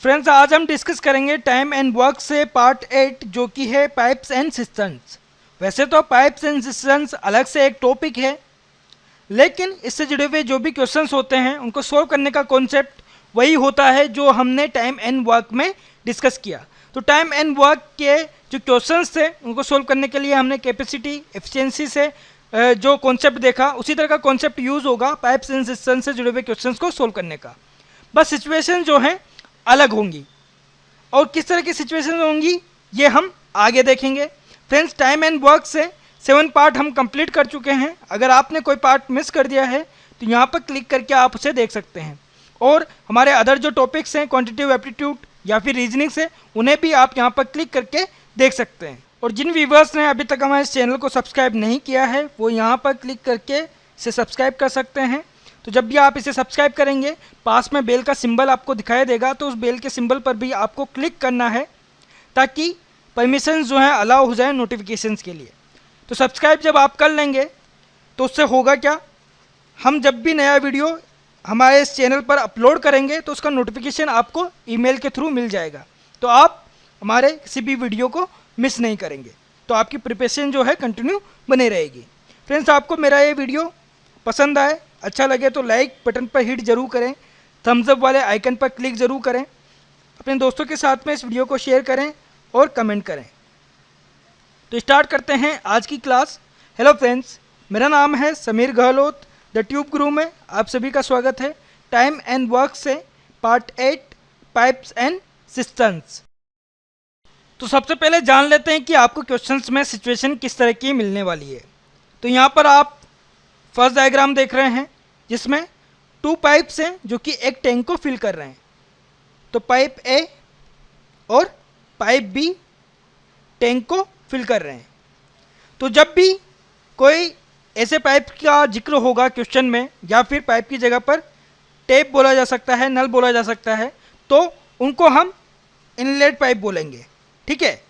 Friends, आज हम discuss करेंगे टाइम एंड वर्क से पार्ट 8 जो कि है पाइप्स एंड सिस्टम्स। वैसे तो पाइप्स एंड सिस्टम्स अलग से एक टॉपिक है, लेकिन इससे जुड़े हुए जो भी क्वेश्चंस होते हैं उनको सोल्व करने का कॉन्सेप्ट वही होता है जो हमने टाइम एंड वर्क में डिस्कस किया। तो टाइम एंड वर्क के जो क्वेश्चंस थे उनको सोल्व करने के लिए हमने कैपेसिटी एफिशिएंसी से जो कॉन्सेप्ट देखा, उसी तरह का कॉन्सेप्ट यूज़ होगा पाइप्स एंड सिस्टम्स से जुड़े हुए क्वेश्चंस को सोल्व करने का। बस सिचुएशन जो है अलग होंगी, और किस तरह की सिचुएशन होंगी ये हम आगे देखेंगे। फ्रेंड्स, टाइम एंड वर्क से 7 पार्ट हम कंप्लीट कर चुके हैं। अगर आपने कोई पार्ट मिस कर दिया है तो यहाँ पर क्लिक करके आप उसे देख सकते हैं, और हमारे अदर जो टॉपिक्स हैं क्वांटिटेटिव एप्टीट्यूड या फिर रीजनिंग से, उन्हें भी आप यहाँ पर क्लिक करके देख सकते हैं। और जिन व्यूवर्स ने अभी तक हमारे इस चैनल को सब्सक्राइब नहीं किया है वो यहाँ पर क्लिक करके इसे सब्सक्राइब कर सकते हैं। तो जब भी आप इसे सब्सक्राइब करेंगे, पास में बेल का सिंबल आपको दिखाई देगा, तो उस बेल के सिंबल पर भी आपको क्लिक करना है ताकि परमिशन जो है अलाउ हो जाए नोटिफिकेशंस के लिए। तो सब्सक्राइब जब आप कर लेंगे तो उससे होगा क्या, हम जब भी नया वीडियो हमारे इस चैनल पर अपलोड करेंगे तो उसका नोटिफिकेशन आपको ईमेल के थ्रू मिल जाएगा, तो आप हमारे किसी भी वीडियो को मिस नहीं करेंगे। तो आपकी प्रिपरेशन जो है कंटिन्यू बनी रहेगी। फ्रेंड्स, आपको मेरा ये वीडियो पसंद आए, अच्छा लगे तो लाइक बटन पर हिट जरूर करें, थम्स अप वाले आइकन पर क्लिक ज़रूर करें, अपने दोस्तों के साथ में इस वीडियो को शेयर करें और कमेंट करें। तो स्टार्ट करते हैं आज की क्लास। हेलो फ्रेंड्स, मेरा नाम है समीर गहलोत, द ट्यूब गुरु में आप सभी का स्वागत है। टाइम एंड वर्क से पार्ट 8 पाइप्स एंड सिस्टम्स। तो सबसे पहले जान लेते हैं कि आपको क्वेश्चंस में सिचुएशन किस तरह की मिलने वाली है। तो यहाँ पर आप फर्स्ट डायग्राम देख रहे हैं जिसमें 2 पाइप्स हैं जो कि एक टैंक को फिल कर रहे हैं। तो पाइप ए और पाइप बी टैंक को फिल कर रहे हैं। तो जब भी कोई ऐसे पाइप का जिक्र होगा क्वेश्चन में, या फिर पाइप की जगह पर टेप बोला जा सकता है, नल बोला जा सकता है, तो उनको हम इनलेट पाइप बोलेंगे। ठीक है,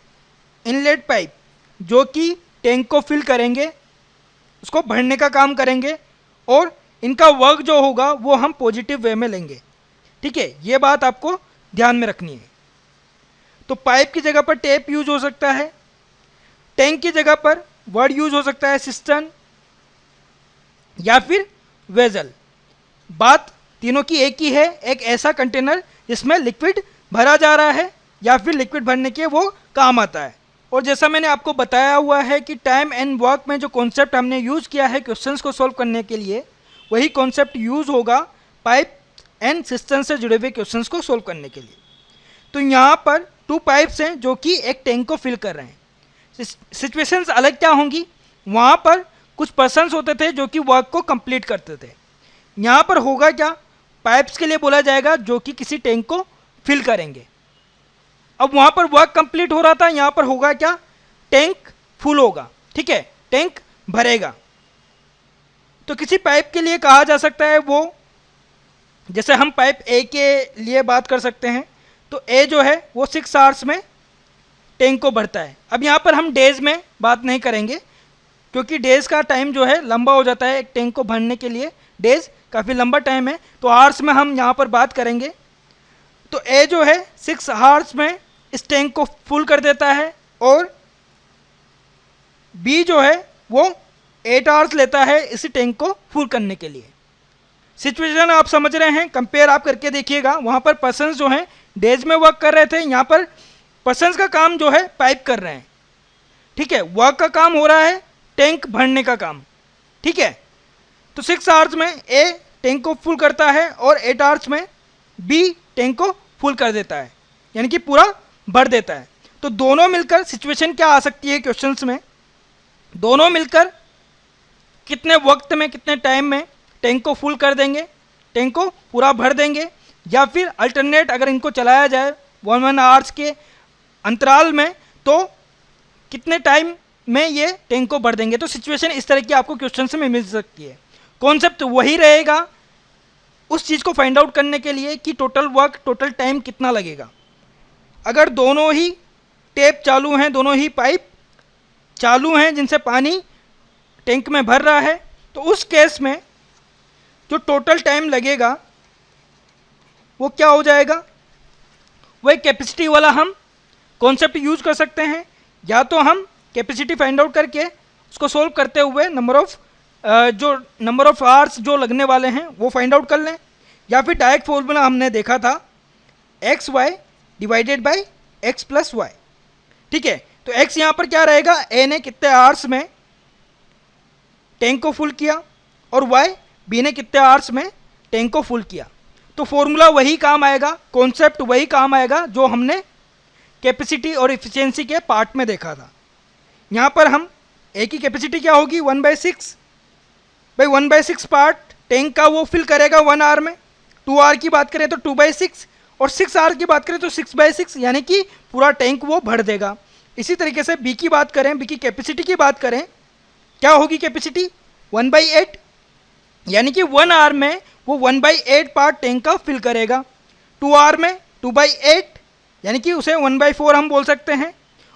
इनलेट पाइप जो कि टैंक को फिल करेंगे, उसको भरने का काम करेंगे, और इनका वर्क जो होगा वो हम पॉजिटिव वे में लेंगे। ठीक है, ये बात आपको ध्यान में रखनी है। तो पाइप की जगह पर टेप यूज हो सकता है, टैंक की जगह पर वर्ड यूज हो सकता है सिस्टर्न या फिर वेजल। बात तीनों की एक ही है, एक ऐसा कंटेनर जिसमें लिक्विड भरा जा रहा है या फिर लिक्विड भरने के वो काम आता है। और जैसा मैंने आपको बताया हुआ है कि टाइम एंड वर्क में जो कॉन्सेप्ट हमने यूज़ किया है क्वेश्चंस को सॉल्व करने के लिए, वही कॉन्सेप्ट यूज़ होगा पाइप एंड सिस्टम से जुड़े हुए क्वेश्चंस को सॉल्व करने के लिए। तो यहाँ पर 2 पाइप्स हैं जो कि एक टैंक को फिल कर रहे हैं। सिचुएशंस अलग क्या होंगी, वहाँ पर कुछ पर्सन्स होते थे जो कि वर्क को कंप्लीट करते थे। यहाँ पर होगा क्या, पाइप्स के लिए बोला जाएगा जो कि किसी टैंक को फिल करेंगे। अब वहाँ पर वर्क कंप्लीट हो रहा था, यहाँ पर होगा क्या, टैंक फुल होगा। ठीक है, टैंक भरेगा। तो किसी पाइप के लिए कहा जा सकता है वो, जैसे हम पाइप ए के लिए बात कर सकते हैं, तो ए जो है वो 6 आवर्स में टैंक को भरता है। अब यहाँ पर हम डेज में बात नहीं करेंगे क्योंकि डेज का टाइम जो है लंबा हो जाता है, एक टैंक को भरने के लिए डेज काफ़ी लंबा टाइम है, तो आवर्स में हम यहाँ पर बात करेंगे। तो ए जो है 6 आवर्स में इस टैंक को फुल कर देता है, और बी जो है वो 8 आवर्स लेता है इस टैंक को फुल करने के लिए। सिचुएशन आप समझ रहे हैं, कंपेयर आप करके देखिएगा। वहाँ पर पर्सन्स जो हैं डेज में वर्क कर रहे थे, यहाँ पर पर्सन्स का काम जो है पाइप कर रहे हैं। ठीक है, वर्क का काम हो रहा है टैंक भरने का काम। ठीक है, तो 6 आवर्स में ए टैंक को फुल करता है और 8 आवर्स में बी टैंक को फुल कर देता है, यानी कि पूरा भर देता है। तो दोनों मिलकर सिचुएशन क्या आ सकती है क्वेश्चंस में, दोनों मिलकर कितने वक्त में, कितने टाइम में टैंक को फुल कर देंगे, टैंक को पूरा भर देंगे, या फिर अल्टरनेट अगर इनको चलाया जाए 1 आवर्स के अंतराल में, तो कितने टाइम में ये टैंक को भर देंगे। तो सिचुएशन इस तरह की आपको क्वेश्चन में मिल सकती है। कॉन्सेप्ट वही रहेगा उस चीज़ को फाइंड आउट करने के लिए कि टोटल वर्क, टोटल टाइम कितना लगेगा। अगर दोनों ही टेप चालू हैं, दोनों ही पाइप चालू हैं जिनसे पानी टैंक में भर रहा है, तो उस केस में जो टोटल टाइम लगेगा वो क्या हो जाएगा, वही कैपेसिटी वाला हम कॉन्सेप्ट यूज कर सकते हैं। या तो हम कैपेसिटी फाइंड आउट करके उसको सोल्व करते हुए नंबर ऑफ आवर्स जो लगने वाले हैं वो फाइंड आउट कर लें, या फिर डायरेक्ट फॉर्मूला हमने देखा था x y divided by x plus y. ठीक है, तो एक्स यहाँ पर क्या रहेगा, ए ने कितने आवर्स में टैंक को फुल किया और वाई बी ने कितने आवर्स में टैंक को फुल किया। तो फॉर्मूला वही काम आएगा, कॉन्सेप्ट वही काम आएगा जो हमने कैपेसिटी और इफिशियंसी के पार्ट में देखा था। यहाँ पर हम ए की कैपेसिटी क्या होगी 1/6, भाई 1/6 पार्ट टैंक का वो फिल करेगा 1 आवर में। 2 आवर की बात करें तो 2/6, और 6 आवर की बात करें तो 6/6, यानी कि पूरा टैंक वो भर देगा। इसी तरीके से बी की बात करें, बी की कैपेसिटी की बात करें, क्या होगी कैपेसिटी 1/8, यानी कि 1 आवर में वो 1/8 पार्ट टैंक का फिल करेगा। 2 आवर में 2/8, यानी कि उसे 1/4 हम बोल सकते हैं,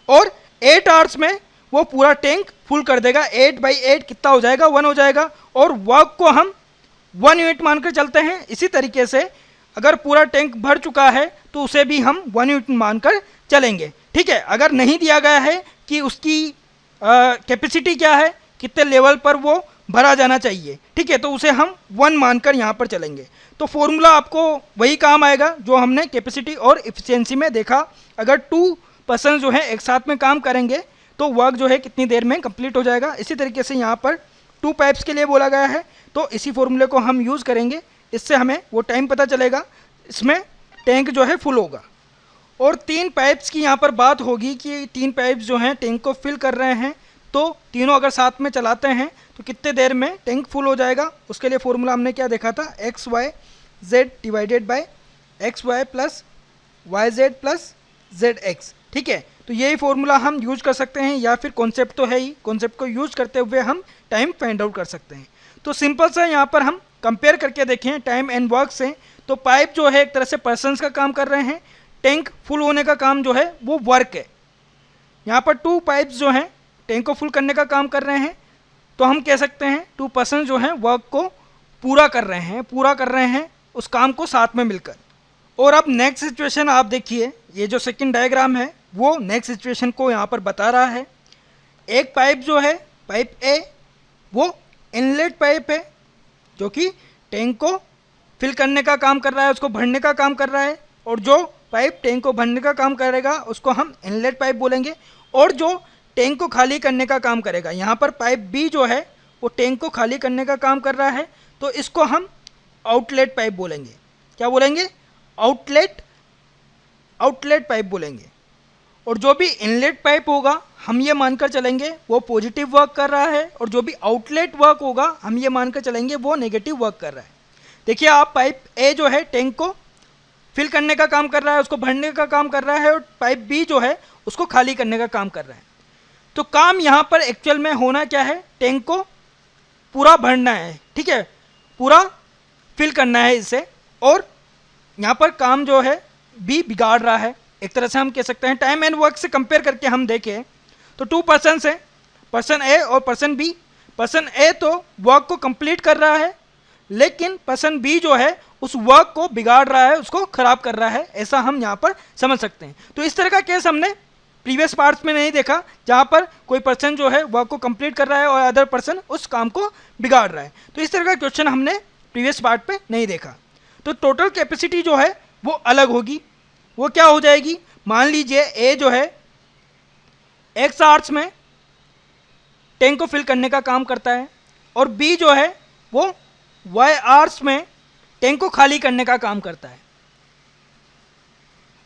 और 8 आवर्स में वो पूरा टैंक फुल कर देगा। 8/8 कितना हो जाएगा, 1 हो जाएगा, और वर्क को हम 1 यूनिट मानकर चलते हैं। इसी तरीके से अगर पूरा टैंक भर चुका है तो उसे भी हम 1 यूनिट मानकर चलेंगे। ठीक है, अगर नहीं दिया गया है कि उसकी कैपेसिटी क्या है, कितने लेवल पर वो भरा जाना चाहिए, ठीक है, तो उसे हम 1 मानकर यहाँ पर चलेंगे। तो फॉर्मूला आपको वही काम आएगा जो हमने कैपेसिटी और इफिशियंसी में देखा। अगर 2 पर्सन जो है एक साथ में काम करेंगे तो वर्क जो है कितनी देर में कंप्लीट हो जाएगा। इसी तरीके से यहाँ पर 2 पाइप्स के लिए बोला गया है, तो इसी फॉर्मूले को हम यूज़ करेंगे। इससे हमें वो टाइम पता चलेगा, इसमें टैंक जो है फुल होगा। और 3 पाइप्स की यहाँ पर बात होगी कि 3 पाइप्स जो हैं टैंक को फिल कर रहे हैं, तो तीनों अगर साथ में चलाते हैं तो कितने देर में टैंक फुल हो जाएगा। उसके लिए फॉर्मूला हमने क्या देखा था, x y z divided by x y plus y z plus z x. ठीक है, तो यही फॉर्मूला हम यूज कर सकते हैं, या फिर कॉन्सेप्ट तो है ही, कॉन्सेप्ट को यूज करते हुए हम टाइम फाइंड आउट कर सकते हैं। तो सिंपल सा यहाँ पर हम कंपेयर करके देखें टाइम एंड वर्क से, तो पाइप जो है एक तरह से पर्सन्स का काम कर रहे हैं, टैंक फुल होने का काम जो है वो वर्क है। यहाँ पर 2 पाइप्स जो हैं टैंक को फुल करने का काम कर रहे हैं, तो हम कह सकते हैं 2 पर्सन जो हैं वर्क को पूरा कर रहे हैं उस काम को साथ में मिलकर। और अब नेक्स्ट सिचुएशन आप देखिए, ये जो सेकंड डायग्राम है वो नेक्स्ट सिचुएशन को यहाँ पर बता रहा है। एक पाइप जो है पाइप ए, वो इनलेट पाइप है जो कि टैंक को फिल करने का काम कर रहा है, उसको भरने का काम कर रहा है, और जो पाइप टैंक को भरने का काम करेगा उसको हम इनलेट पाइप बोलेंगे। और जो टैंक को खाली करने का काम करेगा, यहाँ पर पाइप बी जो है वो टैंक को खाली करने का काम कर रहा है, तो इसको हम आउटलेट पाइप बोलेंगे। क्या बोलेंगे, आउटलेट पाइप बोलेंगे। और जो भी इनलेट पाइप होगा हम ये मानकर चलेंगे वो पॉजिटिव वर्क कर रहा है, और जो भी आउटलेट वर्क होगा हम ये मानकर चलेंगे वो नेगेटिव वर्क कर रहा है। देखिए आप, पाइप ए जो है टैंक को फिल करने का काम कर रहा है, उसको भरने का काम कर रहा है, और पाइप बी जो है उसको खाली करने का काम कर रहा है। तो काम यहाँ पर एक्चुअल में होना क्या है, टैंक को पूरा भरना है, ठीक है, पूरा फिल करना है इसे, और यहाँ पर काम जो है बी बिगाड़ रहा है। एक तरह से हम कह सकते हैं टाइम एंड वर्क से कंपेयर करके हम देखें तो 2 पर्सन हैं, पर्सन ए और पर्सन बी। पर्सन ए तो वर्क को कंप्लीट कर रहा है, लेकिन पर्सन बी जो है उस वर्क को बिगाड़ रहा है, उसको खराब कर रहा है, ऐसा हम यहाँ पर समझ सकते हैं। तो इस तरह का केस हमने प्रीवियस पार्ट्स में नहीं देखा, जहाँ पर कोई पर्सन जो है वर्क को कंप्लीट कर रहा है और अदर पर्सन उस काम को बिगाड़ रहा है। तो इस तरह का क्वेश्चन हमने प्रीवियस पार्ट पे नहीं देखा। तो टोटल कैपेसिटी जो है वो अलग होगी। वो क्या हो जाएगी, मान लीजिए ए जो है एक्स आवर्स में टैंक को फिल करने का काम करता है, और बी जो है वो वाई आवर्स में टैंक को खाली करने का काम करता है।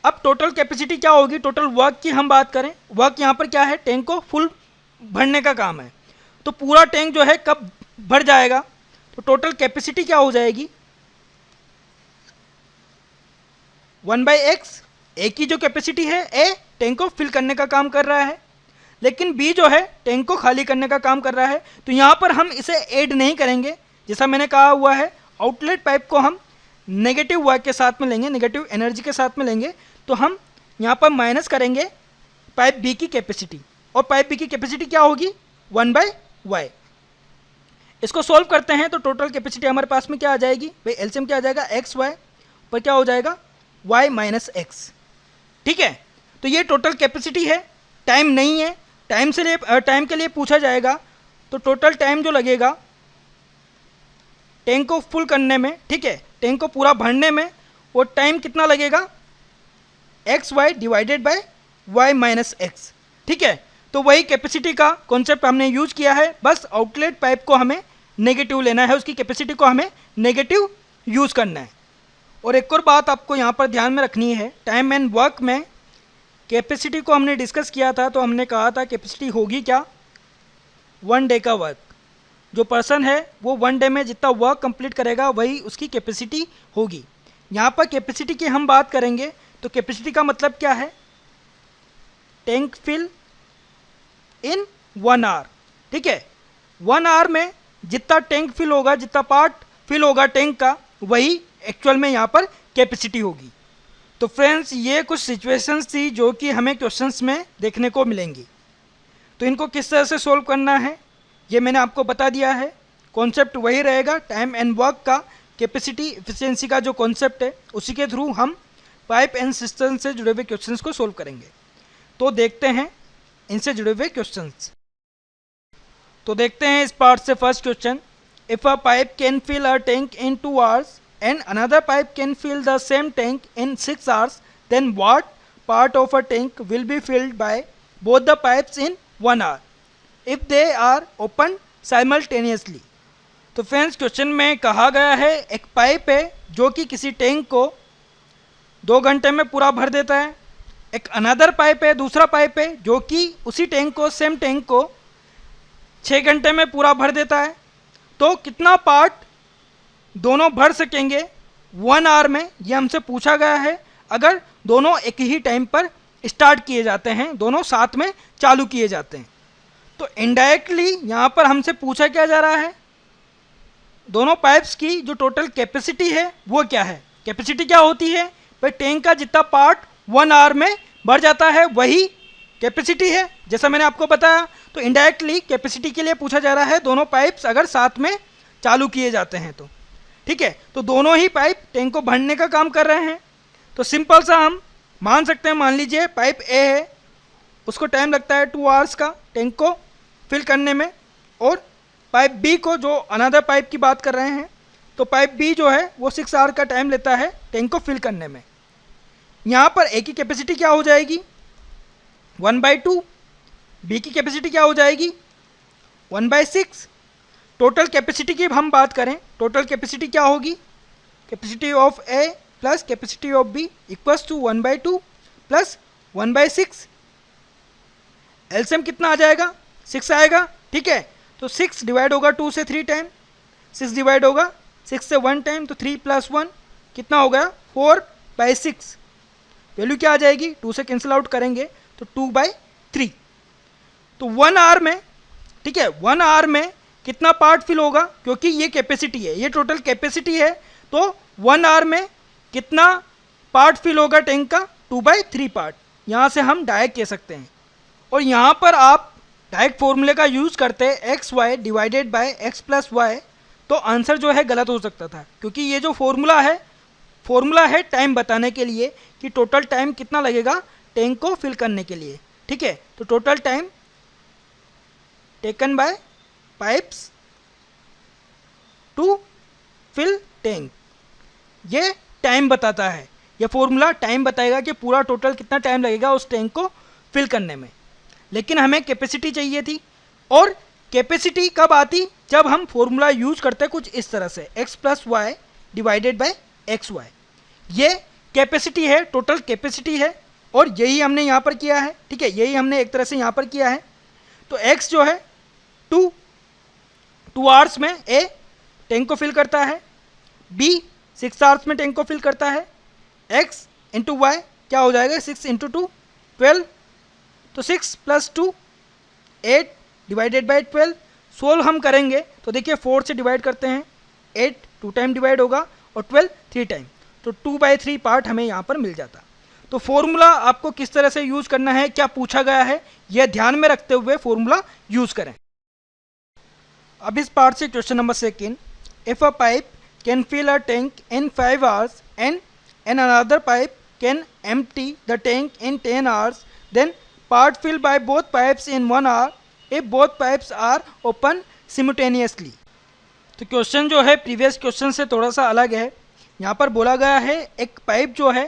अब टोटल कैपेसिटी क्या होगी, टोटल वर्क की हम बात करें, वर्क यहाँ पर क्या है, टैंक को फुल भरने का काम है। तो पूरा टैंक जो है कब भर जाएगा, तो टोटल कैपेसिटी क्या हो जाएगी 1/x। ए की जो कैपेसिटी है, ए टैंक को फिल करने का काम कर रहा है, लेकिन बी जो है टैंक को खाली करने का काम कर रहा है। तो यहाँ पर हम इसे ऐड नहीं करेंगे, जैसा मैंने कहा हुआ है आउटलेट पाइप को हम नेगेटिव वर्क के साथ में लेंगे, नेगेटिव एनर्जी के साथ में लेंगे। तो हम यहाँ पर माइनस करेंगे पाइप बी की कैपेसिटी, और पाइप बी की कैपेसिटी क्या होगी 1/y। इसको सॉल्व करते हैं तो टोटल कैपेसिटी हमारे पास में क्या आ जाएगी भाई, एलसीएम क्या आ जाएगा एक्स वाई पर क्या हो जाएगा y माइनस एक्स। ठीक है। तो ये टोटल कैपेसिटी है, टाइम नहीं है। टाइम के लिए पूछा जाएगा तो टोटल टाइम जो लगेगा टैंक को फुल करने में, ठीक है, टैंक को पूरा भरने में, वो टाइम कितना लगेगा, x y divided by y minus x, ठीक है। तो वही कैपेसिटी का कॉन्सेप्ट हमने यूज किया है, बस आउटलेट पाइप को हमें नेगेटिव लेना है, उसकी कैपेसिटी को हमें नेगेटिव यूज करना है। और एक और बात आपको यहाँ पर ध्यान में रखनी है, टाइम एंड वर्क में कैपेसिटी को हमने डिस्कस किया था, तो हमने कहा था कैपेसिटी होगी क्या, 1 डे का वर्क। जो पर्सन है वो 1 डे में जितना वर्क कंप्लीट करेगा वही उसकी कैपेसिटी होगी। यहाँ पर कैपेसिटी की हम बात करेंगे तो कैपेसिटी का मतलब क्या है, टैंक फिल इन 1 आवर, ठीक है। 1 आवर में जितना टैंक फिल होगा, जितना पार्ट फिल होगा टैंक का, वही एक्चुअल में यहाँ पर कैपेसिटी होगी। तो फ्रेंड्स, ये कुछ सिचुएशंस थी जो कि हमें क्वेश्चंस में देखने को मिलेंगी। तो इनको किस तरह से सोल्व करना है ये मैंने आपको बता दिया है। कॉन्सेप्ट वही रहेगा, टाइम एंड वर्क का, कैपेसिटी एफिशिएंसी का जो कॉन्सेप्ट है उसी के थ्रू हम पाइप एंड सिस्टम से जुड़े हुए क्वेश्चंस को सोल्व करेंगे। तो देखते हैं इनसे जुड़े हुए क्वेश्चंस। तो देखते हैं इस पार्ट से first question, if a pipe can fill a tank in 2 hours and another pipe can fill the same tank in 6 hours, then what part of a tank will be filled by both the pipes in 1 hour if they are opened simultaneously? तो friends, question में कहा गया है एक pipe है जो कि किसी टैंक को 2 घंटे में पूरा भर देता है, एक अनदर पाइप है, दूसरा पाइप है जो कि उसी टैंक को, सेम टैंक को 6 घंटे में पूरा भर देता है। तो कितना पार्ट दोनों भर सकेंगे 1 आवर में, ये हमसे पूछा गया है। अगर दोनों एक ही टाइम पर स्टार्ट किए जाते हैं, दोनों साथ में चालू किए जाते हैं, तो इनडायरेक्टली यहाँ पर हमसे पूछा क्या जा रहा है, दोनों पाइप्स की जो टोटल कैपेसिटी है वो क्या है। कैपेसिटी क्या होती है भाई, टैंक का जितना पार्ट 1 आवर में भर जाता है वही कैपेसिटी है, जैसा मैंने आपको बताया। तो इनडायरेक्टली कैपेसिटी के लिए पूछा जा रहा है दोनों पाइप्स अगर साथ में चालू किए जाते हैं तो, ठीक है। तो दोनों ही पाइप टैंक को भरने का काम कर रहे हैं। तो सिंपल सा हम मान सकते हैं, मान लीजिए पाइप ए है, उसको टाइम लगता है 2 आवर्स का टैंक को फिल करने में, और पाइप बी को, जो अनदर पाइप की बात कर रहे हैं, तो पाइप बी जो है वो 6 आवर का टाइम लेता है टैंक को फिल करने में। यहाँ पर ए की कैपेसिटी क्या हो जाएगी, 1/2, बी की कैपेसिटी क्या हो जाएगी, 1/6। टोटल कैपेसिटी की हम बात करें, टोटल कैपेसिटी क्या होगी, capacity of A plus capacity of B equals to 1/2 plus 1/6। LCM कितना आ जाएगा, 6 आएगा, ठीक है। तो 6 डिवाइड होगा 2 से 3 टाइम, 6 डिवाइड होगा 6 से 1 टाइम, तो 3 + 1 कितना हो गया, 4/6। वैल्यू क्या आ जाएगी, 2 से कैंसिल आउट करेंगे तो 2/3। तो 1 आवर में, ठीक है, 1 आवर में कितना पार्ट फिल होगा, क्योंकि ये कैपेसिटी है, ये टोटल कैपेसिटी है, तो 1 आवर में कितना पार्ट फिल होगा टैंक का, 2/3 पार्ट। यहाँ से हम डायरेक्ट कह सकते हैं। और यहाँ पर आप डायरेक्ट फॉर्मूले का यूज़ करते हैं x y divided by x plus y, तो आंसर जो है गलत हो सकता था, क्योंकि ये जो फॉर्मूला है टाइम बताने के लिए कि टोटल टाइम कितना लगेगा टैंक को फिल करने के लिए, ठीक है। तो total time taken by pipes to fill tank, ये टाइम बताता है। ये फॉर्मूला टाइम बताएगा कि पूरा टोटल कितना टाइम लगेगा उस टैंक को फिल करने में। लेकिन हमें कैपेसिटी चाहिए थी, और कैपेसिटी कब आती, जब हम फॉर्मूला यूज करते कुछ इस तरह से, x plus y divided by x y. ये कैपेसिटी है, टोटल कैपेसिटी है, और यही हमने यहाँ पर किया है, ठीक है, यही हमने एक तरह से यहाँ पर किया है। तो एक्स जो है 2 आवर्स में ए टैंक को फिल करता है, बी 6 आवर्स में टैंक को फिल करता है, एक्स इंटू वाई क्या हो जाएगा, 6 × 2 12, तो 6 + 2 8 डिवाइडेड बाई 12। 16 हम करेंगे तो देखिए 4 से डिवाइड करते हैं, 8 2 टाइम डिवाइड होगा और 12 3 टाइम, तो 2/3 पार्ट हमें यहाँ पर मिल जाता। तो फॉर्मूला आपको किस तरह से यूज़ करना है, क्या पूछा गया है, यह ध्यान में रखते हुए फॉर्मूला यूज़ करें। अब इस पार्ट से question number 2, if a pipe can fill a tank in 5 hours and another pipe can empty the tank in 10 hours, then part fill by both pipes in 1 hour if both pipes are open simultaneously। तो question जो है previous question से थोड़ा सा अलग है। यहाँ पर बोला गया है एक पाइप जो है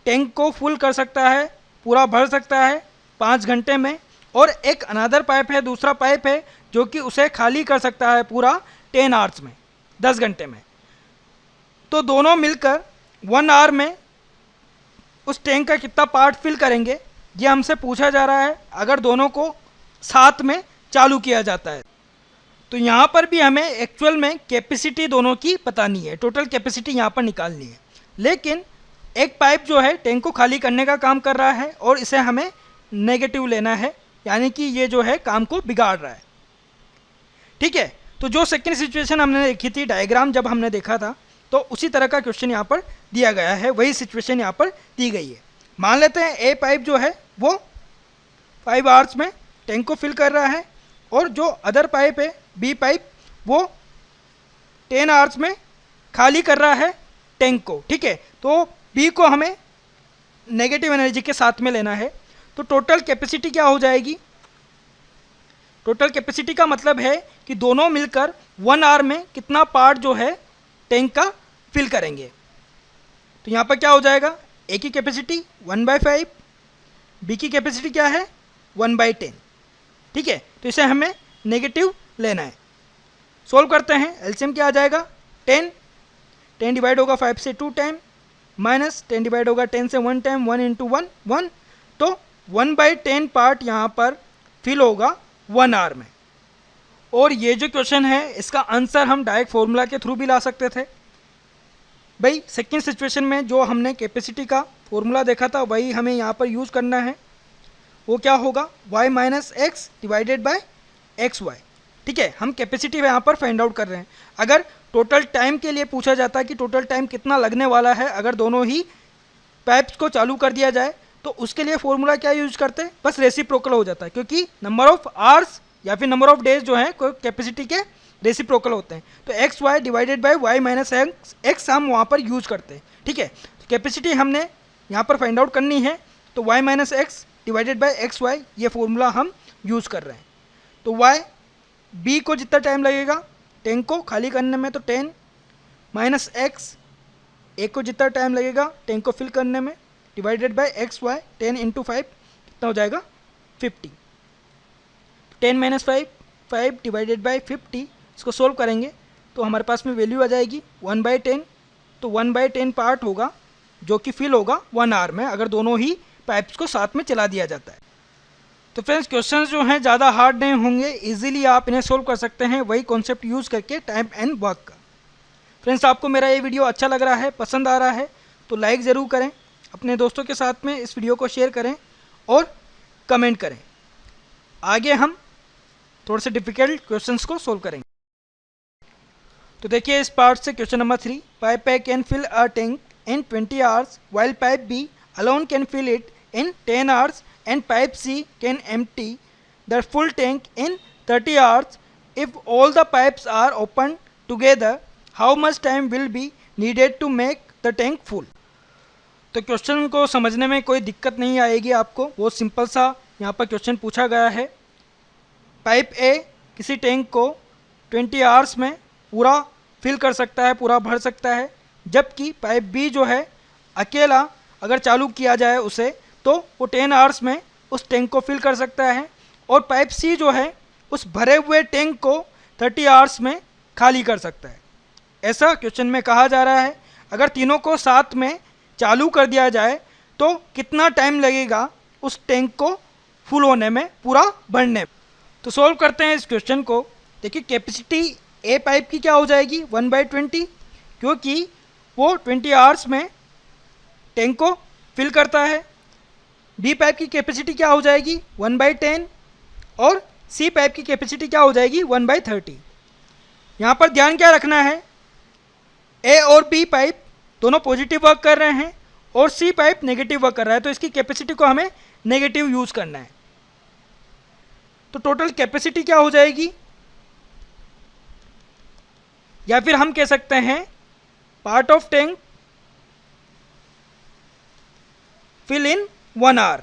टैंक को फुल कर सकता है, पूरा भर सकता है 5 घंटे में, और एक अनदर पाइप है, दूसरा पाइप है जो कि उसे खाली कर सकता है पूरा 10 आवर्स में, 10 घंटे में। तो दोनों मिलकर 1 आवर में उस टैंक का कितना पार्ट फिल करेंगे, ये हमसे पूछा जा रहा है अगर दोनों को साथ में चालू किया जाता है। तो यहाँ पर भी हमें एक्चुअल में कैपेसिटी दोनों की बतानी है, टोटल कैपेसिटी यहाँ पर निकालनी है। लेकिन एक पाइप जो है टैंक को खाली करने का काम कर रहा है और इसे हमें नेगेटिव लेना है, यानी कि ये जो है काम को बिगाड़ रहा है। ठीक है, तो जो सेकंड सिचुएशन हमने देखी थी डायग्राम जब हमने देखा था, तो उसी तरह का क्वेश्चन यहाँ पर दिया गया है, वही सिचुएशन यहाँ पर दी गई है। मान लेते हैं ए पाइप जो है वो 5 आवर्स में टैंक को फिल कर रहा है और जो अदर पाइप है बी पाइप वो 10 आवर्स में खाली कर रहा है टैंक को। ठीक है, तो बी को हमें नेगेटिव एनर्जी के साथ में लेना है। तो टोटल कैपेसिटी क्या हो जाएगी? टोटल कैपेसिटी का मतलब है कि दोनों मिलकर 1 आवर में कितना पार्ट जो है टैंक का फिल करेंगे। तो यहाँ पर क्या हो जाएगा, ए की कैपेसिटी 1/5, बी की कैपेसिटी क्या है 1/10। ठीक है, तो इसे हमें नेगेटिव लेना है। सोल्व करते हैं, एलसीएम क्या आ जाएगा 10, 10 डिवाइड होगा 5 से 2 टाइम, माइनस 10 डिवाइड होगा 10 से 1 टाइम, 1 इंटू 1 1, तो 1/10 पार्ट यहाँ पर फिल होगा 1 आवर में। और ये जो क्वेश्चन है इसका आंसर हम डायरेक्ट फॉर्मूला के थ्रू भी ला सकते थे। भाई सेकेंड सिचुएशन में जो हमने कैपेसिटी का फॉर्मूला देखा था वही हमें यहाँ पर यूज़ करना है। वो क्या होगा, y minus x divided by x y. ठीक है, हम कैपेसिटी यहाँ पर फाइंड आउट कर रहे हैं। अगर टोटल टाइम के लिए पूछा जाता है कि टोटल टाइम कितना लगने वाला है अगर दोनों ही पाइप्स को चालू कर दिया जाए, तो उसके लिए फॉर्मूला क्या यूज करते हैं, बस रेसिप्रोकल हो जाता है, क्योंकि नंबर ऑफ आवर्स या फिर नंबर ऑफ डेज जो है कोई कैपेसिटी के रेसिप्रोकल होते हैं। तो x y divided by y minus x हम वहाँ पर यूज करते हैं। ठीक है, तो कैपेसिटी हमने यहाँ पर फाइंड आउट करनी है, तो y minus x divided by x y ये फॉर्मूला हम यूज़ कर रहे हैं। तो वाई बी को जितना टाइम लगेगा टैंक को खाली करने में, तो 10 माइनस एक्स ए को जितना टाइम लगेगा टैंक को फिल करने में, divided by x y 10 into 5 कितना हो जाएगा 50। 10 माइनस 5 डिवाइडेड बाय 50, इसको सोल्व करेंगे तो हमारे पास में वैल्यू आ जाएगी 1/10। तो 1/10 पार्ट होगा जो कि फिल होगा 1 आवर में अगर दोनों ही पाइप्स को साथ में चला दिया जाता है। तो फ्रेंड्स क्वेश्चंस जो हैं ज़्यादा हार्ड नहीं होंगे, इजीली आप इन्हें सोल्व कर सकते हैं वही कॉन्सेप्ट यूज़ करके टाइम एंड वर्क का। फ्रेंड्स आपको मेरा ये वीडियो अच्छा लग रहा है, पसंद आ रहा है तो लाइक ज़रूर करें, अपने दोस्तों के साथ में इस वीडियो को शेयर करें और कमेंट करें। आगे हम थोड़े से डिफ़िकल्ट क्वेश्चंस को सोल्व करेंगे। तो देखिए इस पार्ट से question number 3, pipe A can fill a tank in 20 hours while pipe B alone can fill it in 10 hours and pipe C can empty the full tank in 30 hours. If all the pipes are open together, how much time will be needed to make the tank full? तो question को समझने में कोई दिक्कत नहीं आएगी आपको, वो सिंपल सा यहाँ पर क्वेश्चन पूछा गया है। पाइप ए किसी टैंक को 20 आवर्स में पूरा फिल कर सकता है, पूरा भर सकता है, जबकि पाइप बी जो है अकेला अगर चालू किया जाए उसे तो वो 10 आवर्स में उस टैंक को फिल कर सकता है, और पाइप सी जो है उस भरे हुए टैंक को 30 आवर्स में खाली कर सकता है। ऐसा क्वेश्चन में कहा जा रहा है अगर तीनों को साथ में चालू कर दिया जाए तो कितना टाइम लगेगा उस टैंक को फुल होने में, पूरा भरने में। तो सोल्व करते हैं इस क्वेश्चन को। देखिए कैपेसिटी ए पाइप की क्या हो जाएगी 1/20, क्योंकि वो 20 आवर्स में टैंक को फिल करता है। बी पाइप की कैपेसिटी क्या हो जाएगी 1/10 और सी पाइप की कैपेसिटी क्या हो जाएगी 1/30। यहाँ पर ध्यान क्या रखना है, ए और बी पाइप दोनों पॉजिटिव वर्क कर रहे हैं और सी पाइप नेगेटिव वर्क कर रहा है, तो इसकी कैपेसिटी को हमें नेगेटिव यूज़ करना है। तो टोटल कैपेसिटी क्या हो जाएगी, या फिर हम कह सकते हैं part of tank fill in 1 hour.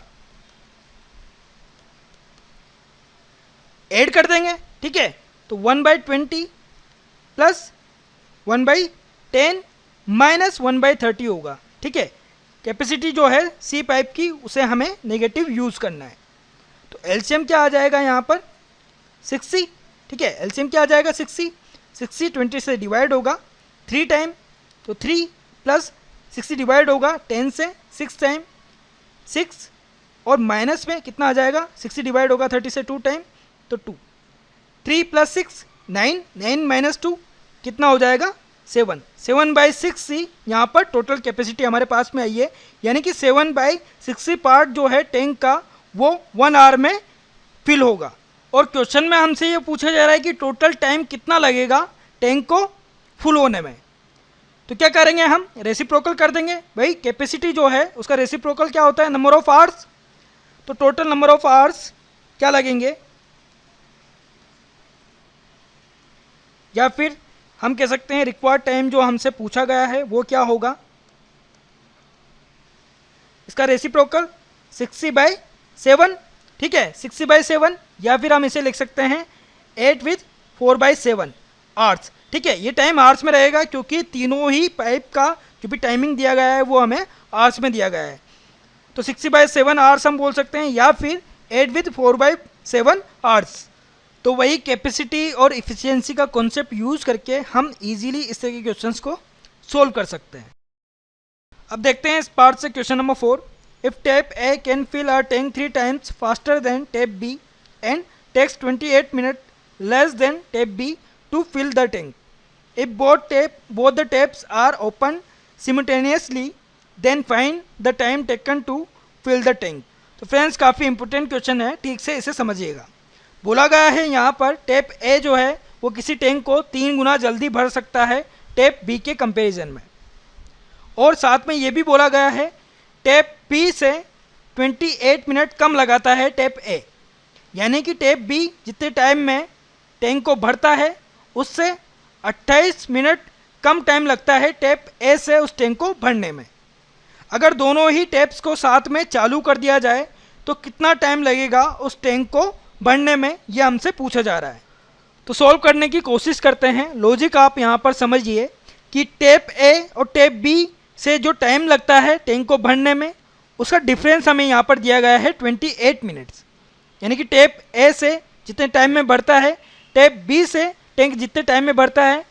Add कर देंगे, ठीक है। तो 1/20 प्लस 1/10 माइनस 1/30 होगा, ठीक है। कैपेसिटी जो है सी पाइप की उसे हमें नेगेटिव यूज़ करना है। तो एलसीएम क्या आ जाएगा यहाँ पर 60, ठीक है। एलसीएम क्या आ जाएगा 60 20 से डिवाइड होगा 3 टाइम, तो 3 प्लस 60 डिवाइड होगा 10 से 6 टाइम 6, और माइनस में कितना आ जाएगा 60 डिवाइड होगा 30 से 2 टाइम, तो 2। 3 प्लस 6 9, 9 माइनस 2 कितना हो जाएगा 7। 7/60 यहाँ पर टोटल कैपेसिटी हमारे पास में आई है, यानी कि 7/60 पार्ट जो है टैंक का वो 1 आवर में फिल होगा। और क्वेश्चन में हमसे ये पूछा जा रहा है कि टोटल टाइम कितना लगेगा टैंक को फुल होने में। तो क्या करेंगे हम, रेसिप्रोकल कर देंगे। भाई कैपेसिटी जो है उसका रेसिप्रोकल क्या होता है, नंबर ऑफ आवर्स। तो टोटल नंबर ऑफ आवर्स क्या लगेंगे, या फिर हम कह सकते हैं रिक्वायर्ड टाइम जो हमसे पूछा गया है वो क्या होगा, इसका रेसिप्रोकल 60/7, ठीक है। 60/7, या फिर हम इसे लिख सकते हैं 8 with 4/7 आवर्स, ठीक है। ये टाइम आवर्स में रहेगा क्योंकि तीनों ही पाइप का जो भी टाइमिंग दिया गया है वो हमें आवर्स में दिया गया है। तो 60/7 आवर्स हम बोल सकते हैं, या फिर 8 with 4/7 आवर्स। तो वही कैपेसिटी और इफ़िशियंसी का कॉन्सेप्ट यूज़ करके हम इजीली इस तरह के क्वेश्चंस को सोल्व कर सकते हैं। अब देखते हैं इस पार्ट से question number 4। If tap A can fill our tank 3 times faster than tap B and takes 28 minute less than tap B to fill the tank. If both the taps are open simultaneously then find the time taken to fill the tank। तो friends काफ़ी important question है, ठीक से इसे समझिएगा। बोला गया है यहाँ पर टैप ए जो है वो किसी टैंक को 3 गुना जल्दी भर सकता है टैप बी के कंपैरिजन में, और साथ में ये भी बोला गया है टैप बी से 28 मिनट कम लगाता है टैप ए, यानी कि टैप बी जितने टाइम में टैंक को भरता है उससे 28 मिनट कम टाइम लगता है टैप ए से उस टैंक को भरने में। अगर दोनों ही टैप्स को साथ में चालू कर दिया जाए तो कितना टाइम लगेगा उस टैंक को भरने में, ये हमसे पूछा जा रहा है। तो सॉल्व करने की कोशिश करते हैं। लॉजिक आप यहाँ पर समझिए कि टैप ए और टैप बी से जो टाइम लगता है टैंक को भरने में उसका डिफरेंस हमें यहाँ पर दिया गया है 28 मिनट्स, यानी कि टैप ए से जितने टाइम में भरता है टैप बी से टैंक जितने टाइम में भरता है,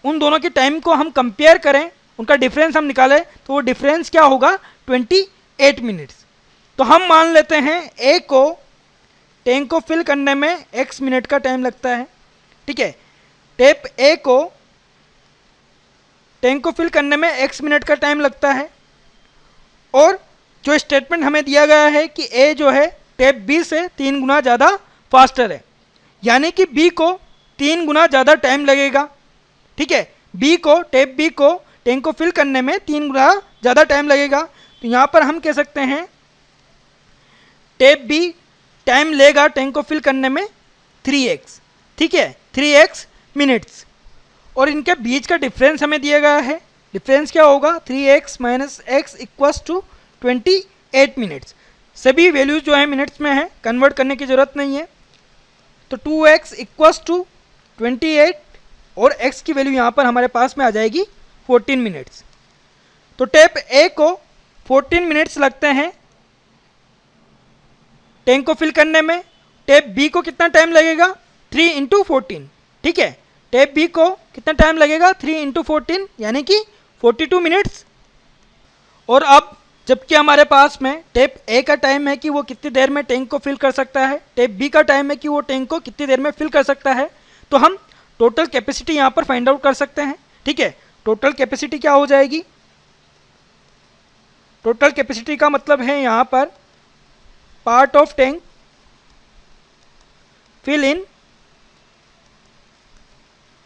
उन दोनों के टाइम को हम कंपेयर करें, उनका डिफरेंस हम निकालें तो वो डिफरेंस क्या होगा 28 मिनट्स। तो हम मान लेते हैं ए को टैंक को फिल करने में x मिनट का टाइम लगता है, ठीक है। टैप ए को टैंक को फिल करने में x मिनट का टाइम लगता है, और जो स्टेटमेंट हमें दिया गया है कि ए जो है टैप बी से 3 गुना ज़्यादा फास्टर है, यानी कि बी को 3 गुना ज़्यादा टाइम लगेगा, ठीक है। टैप बी को टैंक को फिल करने में 3 गुना ज़्यादा टाइम लगेगा। तो यहाँ पर हम कह सकते हैं टैप बी टाइम लेगा टैंक को फिल करने में 3x, ठीक है, 3x मिनट्स, और इनके बीच का डिफरेंस हमें दिया गया है। डिफरेंस क्या होगा 3x minus x equals to 28 minutes. सभी वैल्यूज जो है मिनट्स में है, कन्वर्ट करने की ज़रूरत नहीं है। तो 2x इक्वल्स टू 28 और x की वैल्यू यहाँ पर हमारे पास में आ जाएगी 14 मिनट्स। तो टैप ए को 14 मिनट्स लगते हैं टैंक को फिल करने में। टैप बी को कितना टाइम लगेगा 3 × 14, ठीक है। टैप बी को कितना टाइम लगेगा 3 × 14 यानी कि 42 मिनट्स। और अब जबकि हमारे पास में टैप ए का टाइम है कि वो कितनी देर में टैंक को फिल कर सकता है, टैप बी का टाइम है कि वो टैंक को कितनी देर में फिल कर सकता है, तो हम टोटल कैपेसिटी यहाँ पर फाइंड आउट कर सकते हैं, ठीक है। टोटल कैपेसिटी क्या हो जाएगी, टोटल कैपेसिटी का मतलब है यहाँ पर part of tank fill in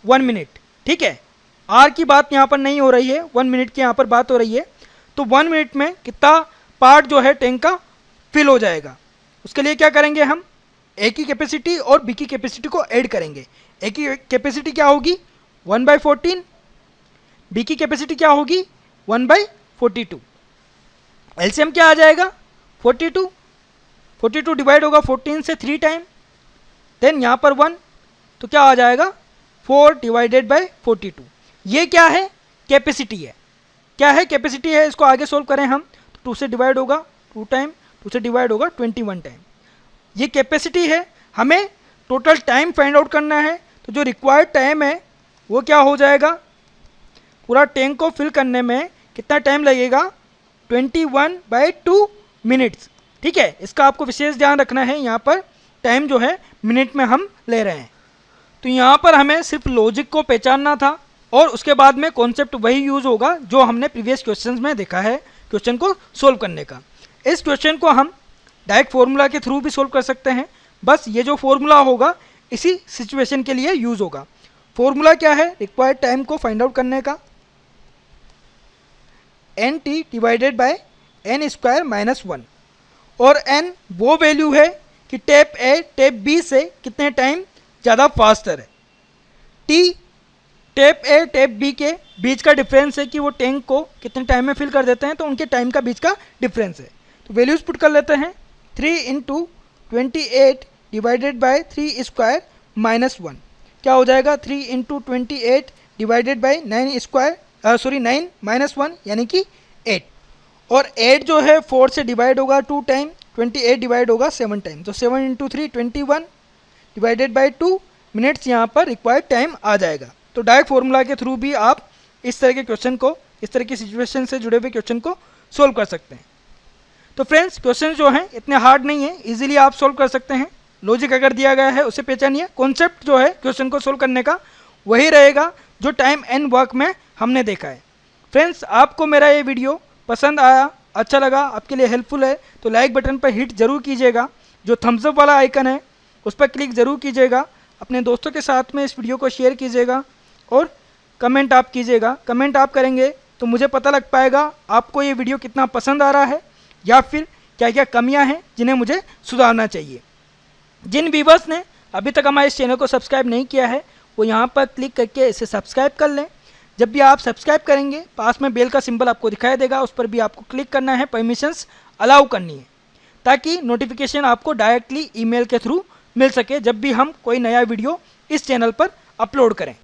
1 minute, ठीक है। आर की बात यहाँ पर नहीं हो रही है, 1 मिनट की यहाँ पर बात हो रही है। तो 1 मिनट में कितना पार्ट जो है टैंक का फिल हो जाएगा, उसके लिए क्या करेंगे हम ए की कैपेसिटी और बी की कैपेसिटी को ऐड करेंगे। ए की कैपेसिटी क्या होगी 1/14, बी की कैपेसिटी क्या होगी 1/42। एलसीएम क्या आ जाएगा 42, 42 डिवाइड होगा 14 से 3 टाइम, देन यहाँ पर 1, तो क्या आ जाएगा 4 डिवाइडेड बाई 42। ये क्या है कैपेसिटी है, क्या है कैपेसिटी है, इसको आगे सोल्व करें हम तो 2 से डिवाइड होगा 2 टाइम, 2 से डिवाइड होगा 21 टाइम। ये कैपेसिटी है, हमें टोटल टाइम फाइंड आउट करना है। तो जो रिक्वायर्ड टाइम है वो क्या हो जाएगा, पूरा टैंक को फिल करने में कितना टाइम लगेगा 21/2 मिनट्स। ठीक है, इसका आपको विशेष ध्यान रखना है, यहाँ पर टाइम जो है मिनट में हम ले रहे हैं। तो यहाँ पर हमें सिर्फ लॉजिक को पहचानना था और उसके बाद में कॉन्सेप्ट वही यूज़ होगा जो हमने प्रीवियस क्वेश्चंस में देखा है क्वेश्चन को सोल्व करने का। इस क्वेश्चन को हम डायरेक्ट फॉर्मूला के थ्रू भी सोल्व कर सकते हैं, बस ये जो फॉर्मूला होगा इसी सिचुएशन के लिए यूज़ होगा। फॉर्मूला क्या है रिक्वायर्ड टाइम को फाइंड आउट करने का, N T divided by N square minus 1, और एन वो वैल्यू है कि टेप ए टेप बी से कितने टाइम ज़्यादा फास्टर है, टी टेप ए टेप बी के बीच का डिफरेंस है कि वो टैंक को कितने टाइम में फिल कर देते हैं, तो उनके टाइम का बीच का डिफरेंस है। तो वैल्यूज़ पुट कर लेते हैं, 3 × 28 डिवाइडेड बाय 3 स्क्वायर माइनस 1, क्या हो जाएगा 3 × 28 डिवाइडेड बाय 9 स्क्वायर 9 माइनस 1 यानी कि 8, और 8 जो है 4 से डिवाइड होगा 2 टाइम, 28 डिवाइड होगा 7 टाइम, तो 7 × 3 21 डिवाइडेड बाय 2 मिनट्स यहाँ पर रिक्वायर्ड टाइम आ जाएगा। तो डायरेक्ट फॉर्मूला के थ्रू भी आप इस तरह के क्वेश्चन को, इस तरह की सिचुएशन से जुड़े हुए क्वेश्चन को सोल्व कर सकते हैं। तो फ्रेंड्स क्वेश्चन जो हैं इतने हार्ड नहीं है, इजीली आप सोल्व कर सकते हैं। लॉजिक अगर दिया गया है उसे पहचानिए, कॉन्सेप्ट जो है क्वेश्चन को सोल्व करने का वही रहेगा जो टाइम एंड वर्क में हमने देखा है। फ्रेंड्स आपको मेरा ये वीडियो पसंद आया, अच्छा लगा, आपके लिए हेल्पफुल है तो लाइक बटन पर हिट ज़रूर कीजिएगा, जो थम्स अप वाला आइकन है उस पर क्लिक ज़रूर कीजिएगा, अपने दोस्तों के साथ में इस वीडियो को शेयर कीजिएगा और कमेंट आप कीजिएगा। कमेंट आप करेंगे तो मुझे पता लग पाएगा आपको ये वीडियो कितना पसंद आ रहा है या फिर क्या क्या कमियां हैं जिन्हें मुझे सुधारना चाहिए। जिन व्यूअर्स ने अभी तक हमारे इस चैनल को सब्सक्राइब नहीं किया है वो यहाँ पर क्लिक करके इसे सब्सक्राइब कर लें। जब भी आप सब्सक्राइब करेंगे पास में बेल का सिंबल आपको दिखाई देगा, उस पर भी आपको क्लिक करना है, परमिशंस अलाउ करनी है ताकि नोटिफिकेशन आपको डायरेक्टली ईमेल के थ्रू मिल सके जब भी हम कोई नया वीडियो इस चैनल पर अपलोड करें।